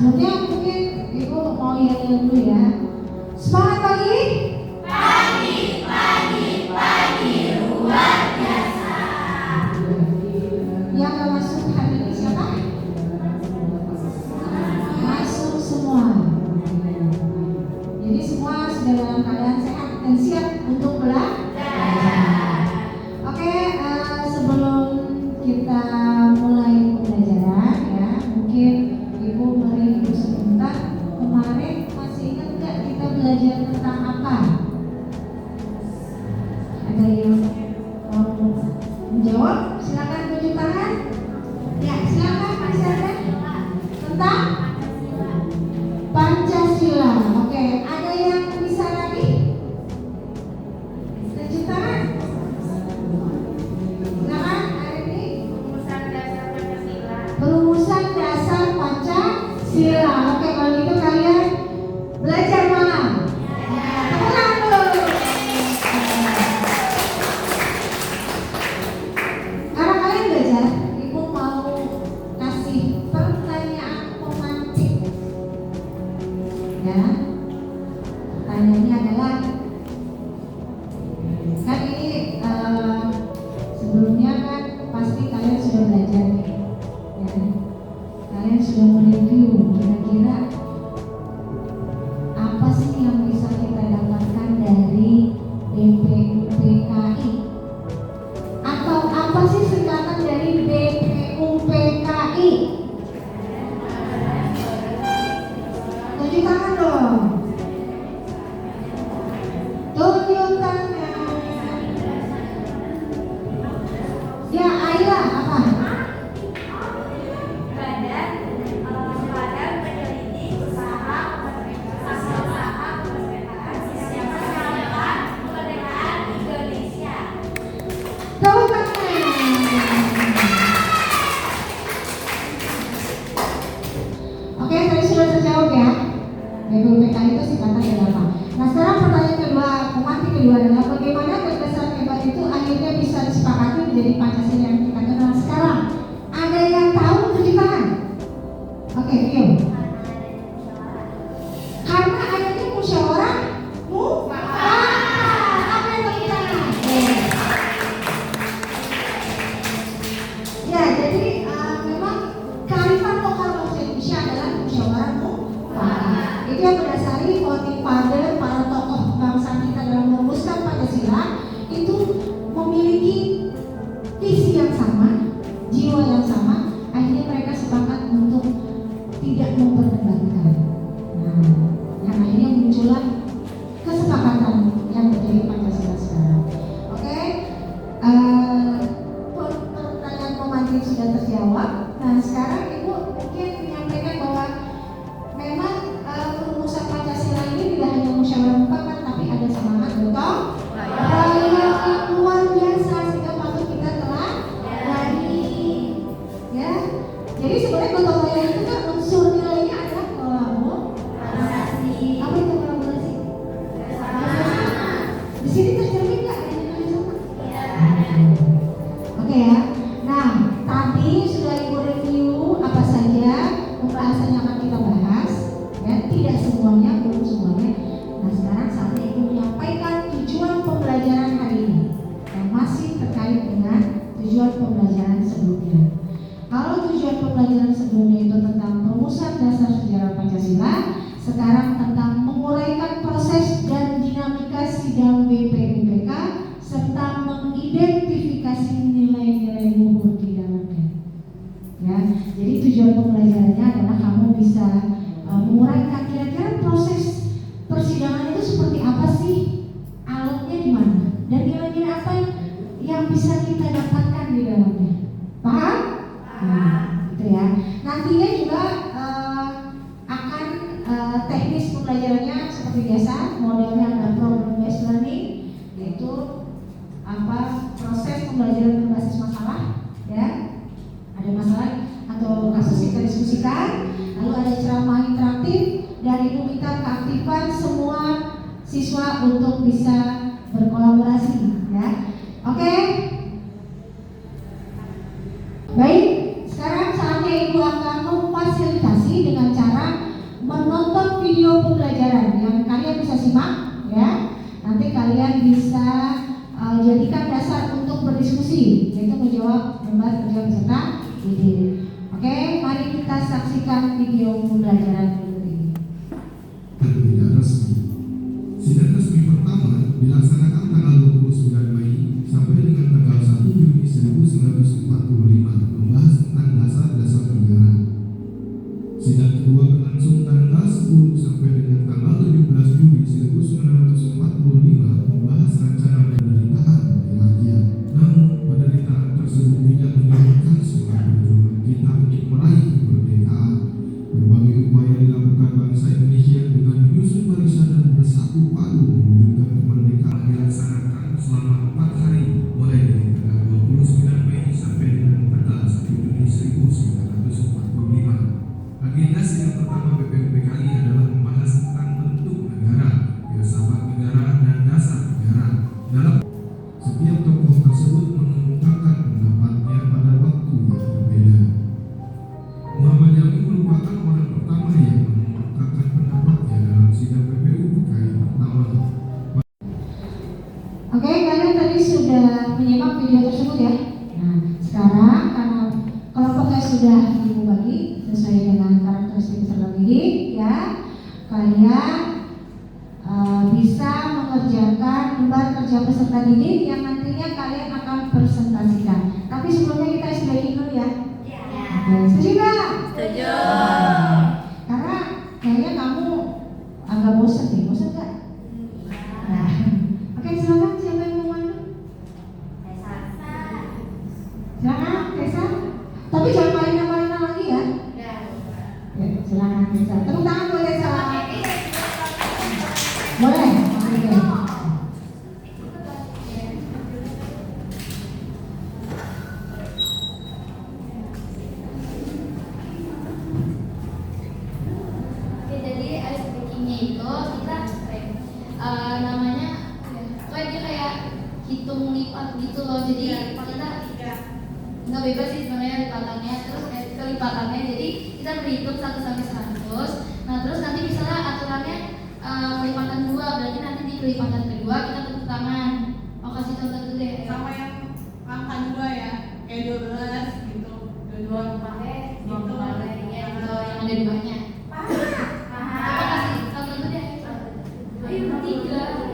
sebelumnya mungkin Ibu mau yel-yel dulu ya. Semangat pagi. Pagi luar biasa. Yang gak masuk hari ini siapa? Masuk semua. Jadi semua sudah dalam keadaan sehat dan siap untuk belajar. Oke, sebelum kita mulai pembelajaran ya, mungkin Ibu mereview sebentar. Kemarin masih ingat nggak kita belajar tentang apa? Ada yang mau menjawab? Silakan tunjuk tangan. Ya, silakan Pak Sarden. Tentang Pancasila. Oke, ada yang bisa lagi? Tunjuk tangan. Silakan, hari ini perumusan dasar Pancasila. Oke, kalau gitu kalian belajar malam. Pulang dulu. Karena kalian belajar, Ibu mau kasih pertanyaan pemancing. Ya, pertanyaannya adalah, kan ini sebelumnya kan pasti kalian sudah belajar nih, ya. Kalian sudah mereview kira-kira apa sih yang bisa kita dapatkan dari BPUPKI, atau apa sih singkatan dari BPUPKI? Tunjuk tangan dong. Tunjuk tangan. Ya, Ayla, apa? Badan penyelidik usaha kemerdekaan Indonesia. Tepuk tangan. Oke, tadi sudah terjawab ya. BPUPKI itu singkatan dari apa? Nah, sekarang pertanyaan kedua, pemantik kedua adalah bagaimana gagasan hebat itu akhirnya bisa disepakati menjadi Pancasila yang kita kenal sekarang? Ada yang tahu? Tunjuk tangan. Oke, yuk. Karena adanya musyawarah mufakat. Apa yang tunjuk tangan? Ya, jadi memang kearifan lokal bangsa Indonesia adalah musyawarah mufakat. Itu yang mendasari founding father, para tokoh bangsa kita dalam merumuskan Pancasila itu memiliki visi yang sama, jiwa yang sama. Akhirnya mereka sepakat untuk tidak memperdebatkan. Nah, yang akhirnya muncullah kesepakatan yang menjadi Pancasila sekarang. Oke, pertanyaan pemantik sudah terjawab. Nah, sekarang Ibu mungkin menyampaikan bahwa memang perumusan Pancasila ini tidak hanya musyawarah mufakat, tapi ada semangat gotong royong luar biasa sehingga patut kita teladani. Ya, jadi sebenarnya gotong royong itu kan unsur nilainya adalah kolaborasi. Apa itu kolaborasi? Di sini tercermin nggak adanya kerjasama? Oke ya. Nah, tadi sudah Ibu review apa saja pembahasan yang akan kita bahas. Ya, tidak semuanya, belum semuanya. Nah, sekarang saatnya Ibu menyampaikan tujuan pembelajaran hari ini yang masih terkait dengan tujuan pembelajaran sebelumnya. Kalau tujuan pembelajaran sebelumnya itu tentang perumusan dasar sejarah Pancasila, sekarang tentang menguraikan proses dan dinamika sidang BPUPK serta mengidentifikasi nilai-nilai luhur di dalamnya. Ya, jadi tujuan pembelajarannya adalah kamu bisa menguraikan kira-kira proses persidangan itu seperti apa sih, alatnya di mana, dan nilai-nilai apa yang bisa kita dapatkan di dalamnya. Paham? Nah, gitu ya. Nantinya juga akan teknis pembelajarannya seperti biasa, modelnya ada problem based learning, yaitu proses pembelajaran berbasis masalah, ya. Ada masalah atau kasus kita diskusikan, lalu ada ceramah interaktif, dan Ibu minta keaktifan semua siswa untuk bisa berkolaborasi, ya. Oke? Baik, sekarang saatnya Ibu akan memfasilitasi dengan cara pembelajaran yang kalian bisa simak ya. Nanti kalian bisa jadikan dasar untuk berdiskusi, yaitu menjawab lembar kerja peserta didik. Oke, mari kita saksikan video pembelajaran berikut ini. Tidak resmi. Sidang resmi pertama dilaksanakan tanggal 29 Mei sampai dengan tanggal 1 Juni 1945, membahas tentang dasar-dasar negara. Sidang kedua berlangsung tanggal 10 sampai dengan tanggal 17 Juli 1945, membahas rencana penderitaan bagi rakyat. Namun penderitaan tersebut tidak menyurutkan semangat perjuangan kita untuk meraih kemerdekaan. Berbagai upaya dilakukan bangsa Indonesia dengan menyusun barisan dan bersatu padu mewujudkan kemerdekaan dilaksanakan selama 4 hari, mulai dari tanggal 29 Mei sampai dengan tanggal 1 Juni 1945. Agenda sidang pertama BPUP kali adalah membahas tentang bentuk negara, filsafat negara, dan dasar negara. Dalam setiap tokoh tersebut mengemukakan pendapatnya pada waktu yang berbeda. Muhammad Yamin merupakan orang pertama yang mengemukakan pendapatnya dalam sidang BPUPKI pertama. Oke, kalian tadi sudah menyimak video tersebut ya. Nah, sekarang karena kelompoknya sudah dibagi sesuai dengan karakteristik peserta didik ya, kalian bisa mengerjakan lembar kerja peserta didik yang nantinya kalian akan presentasikan. Tapi sebelumnya kita SBY dulu ya. Oke, setuju nggak? Setuju. Karena kayaknya kamu agak bosan nih, bosan nggak? Nah, oke, silakan siapa yang mau main? Silakan, Tessa. Tapi jangan main-main lagi ya. Ya, silakan Tessa. Tepuk tangan buat Tessa. Boleh? Oke. Oke, jadi ice breakingnya itu kita namanya kayak dia kayak hitung lipat gitu loh. Jadi kita nggak bebas sih sebenarnya lipatannya, terus kelipatannya. Jadi kita berhitung 1 sampai 100. Nah terus nanti misalnya aturannya kelipatan 2, berarti nanti di kelipatan kedua kita tepuk tangan. Mau kasih contoh dulu deh. Sama yang angka 2 ya, kayak 12 gitu, 22 Pakai gitu. ya, kalau yang ada duanya. Coba kasih contoh dulu deh. Ayo 3.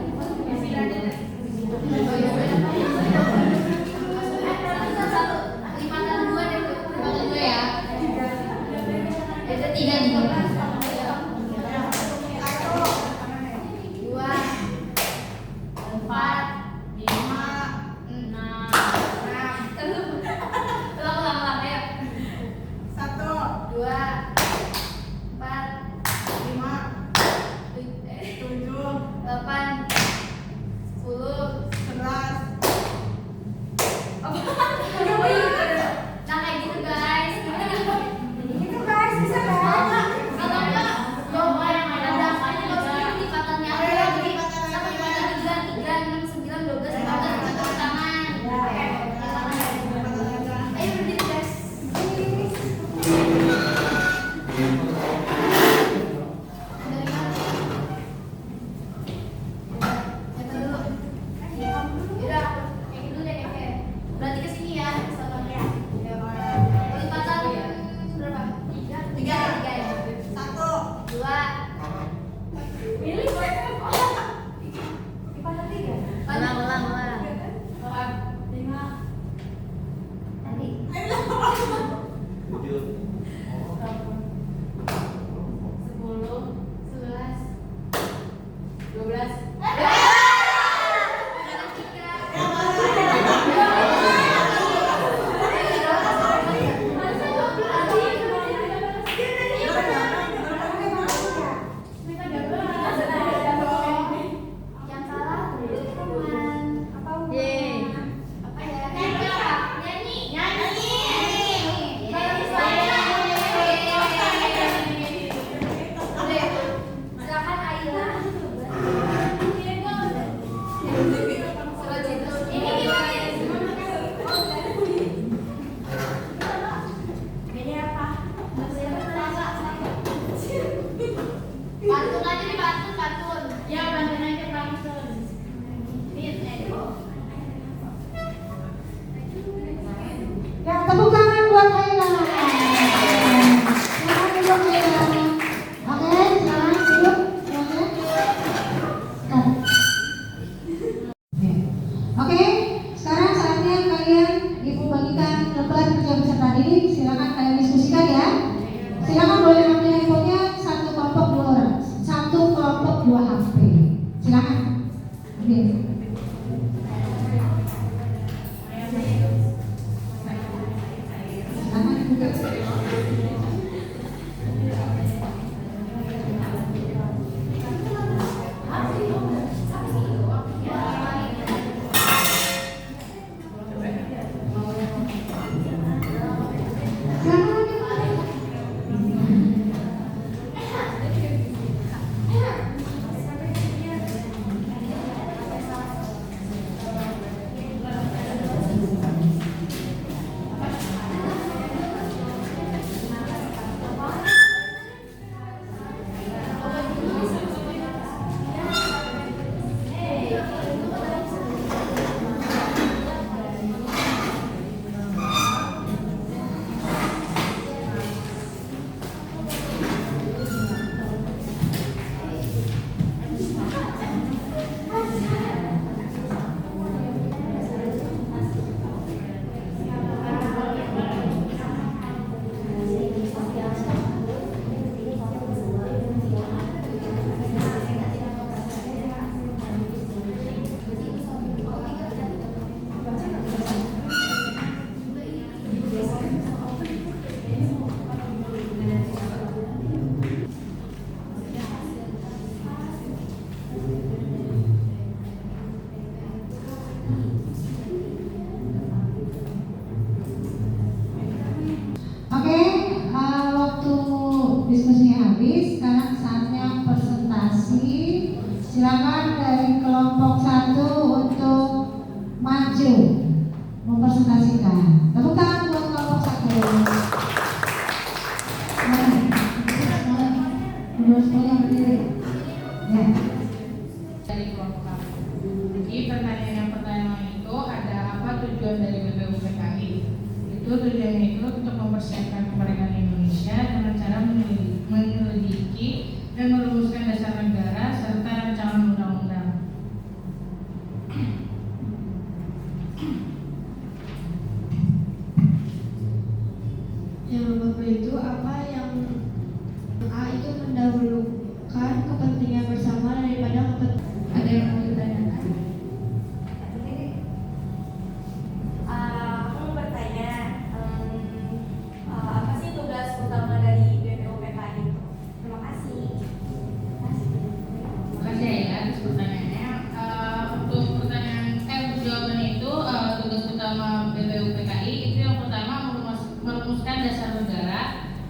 Satu lipatan 2 deh, lipatan 2 ya. Itu 3 nih. 2 4 5 6 ulang ayo. 1 2 4 5 7 8 10. 11 Nah kayak gitu guys. Itu guys, bisa kan? Kalau aja dipantun, pantun. Ya, bantuin aja pantun. Ya, tepuk tangan buat Ayla. Silakan duduk Ayla. Oke, silakan duduk. Oke, sekarang saatnya kalian Ibu bagikan lembar kerja peserta didik. Silakan kalian diskusikan ya. Silakan boleh ambil handphonenya satu kelompok 2 orang, satu kelompok 2 HP. Silakan. Ambil. Oke, waktu diskusinya habis. Sekarang saatnya presentasi. Silakan dari kelompok 1 untuk maju mempresentasikan. Tepuk tangan buat kelompok 1. Semuanya berdiri. Ya. Dari kelompok kami. Jadi pertanyaan yang pertama itu ada apa tujuan dari BPUPKI? Itu tujuannya itu untuk mempersiapkan kemerdekaan Indonesia dengan cara menyelidiki dan merumuskan dasar negara serta rancangan undang-undang. Yang Bapak itu apa yang A itu mendahulukan kepentingan bersama daripada kepentingan. Ada yang mau ditanyakan? Aku mau bertanya, apa sih tugas utama dari BPUPKI itu? Terima kasih. Makasih ya atas pertanyaannya. Untuk jawaban itu tugas utama BPUPKI itu yang pertama merumuskan dasar negara,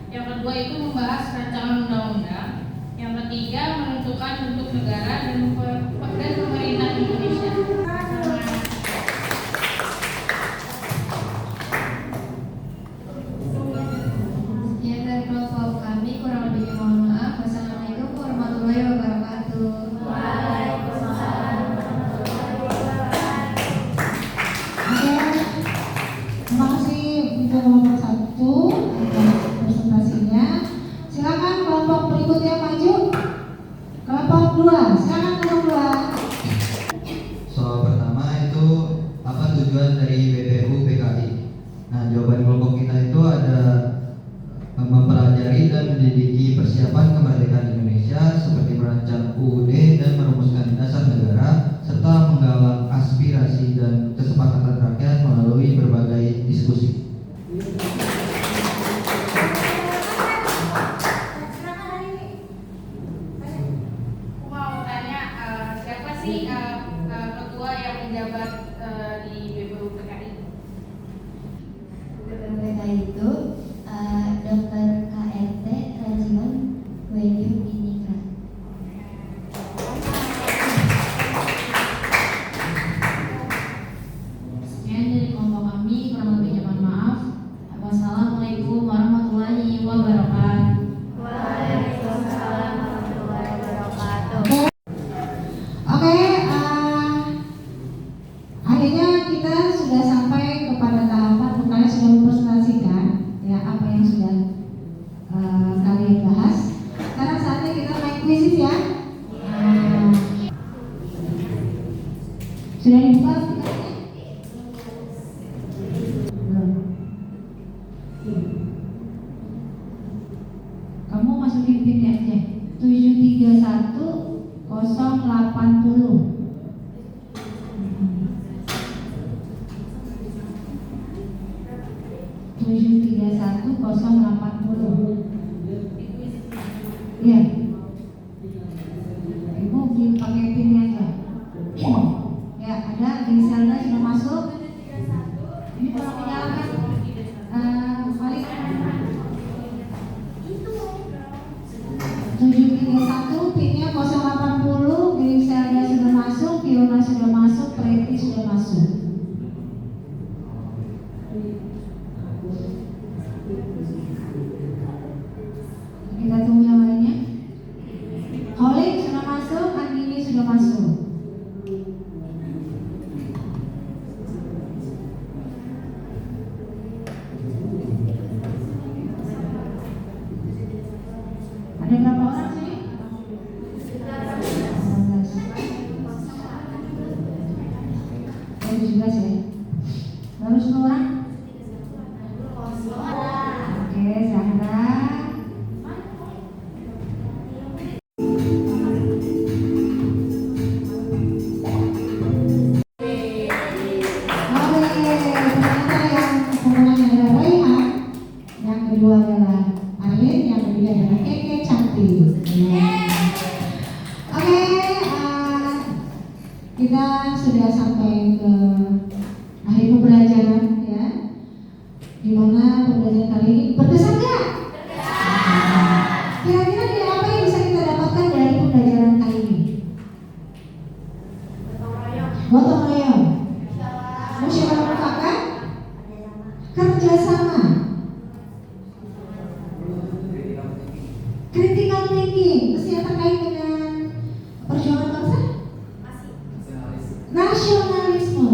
yang kedua itu membahas rancangan undang-undang, yang ketiga menentukan bentuk negara dan pemerintah Indonesia. Sekian dari kelompok kami, kurang lebihnya mohon maaf. Wassalamualaikum warahmatullahi wabarakatuh. Oke, terima kasih untuk kelompok 1 untuk presentasinya. Silakan kelompok berikutnya maju. Kelompok 2, silakan kelompok 2. Soal pertama itu apa tujuan dari BPUPKI? Nah, jawaban kelompok kita itu ada mempelajari dan mendidik persiapan kemerdekaan Indonesia seperti merancang UUD dan merumuskan dasar negara serta menggalang aspirasi dan kesepakatan rakyat melalui berbagai diskusi. Aku mau tanya siapa sih ketua yang menjabat di BPUPKI? BPUPKI itu Dr. KRT Rajiman Wahyu Diningrat. Sudah dibuka aplikasinya? Belum. Kamu masukin pinnya aja. 731080. Tujuh tiga satu kosong delapan puluh. Iya. Ibu pakai pinnya aja. Ya, ada Griselda sudah masuk. Ini kalau dinyalakan balik. 731 pinnya 080. Griselda sudah masuk, Fiona sudah masuk, Preti sudah masuk. Kita tunggu yang lainnya. Holik sudah masuk, Andini sudah masuk. Ada berapa orang sih? 17 ya. Baru 10 orang? Oke, Zahra. Yang kedua adalah Arlin, yang ketiga adalah Keke Cantik. Oke, kita sudah sampai ke akhir pembelajaran ya. Di mana pembelajaran kali ini berkesan nggak? Kira-kira apa yang bisa kita dapatkan dari pembelajaran kali ini? Gotong royong. Musyawarah mufakat, kerjasama, critical thinking, terus yang terkait dengan perjuangan bangsa, nasionalisme,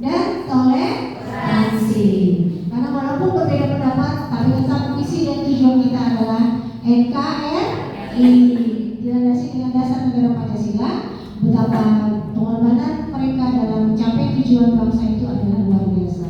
dan toleransi. Karena walaupun berbeda pendapat, tapi tetap visi dan tujuan kita adalah NKRI, dilandasi dengan dasar negara Pancasila. Betapa pengorbanan mereka dalam mencapai tujuan bangsa itu adalah luar biasa.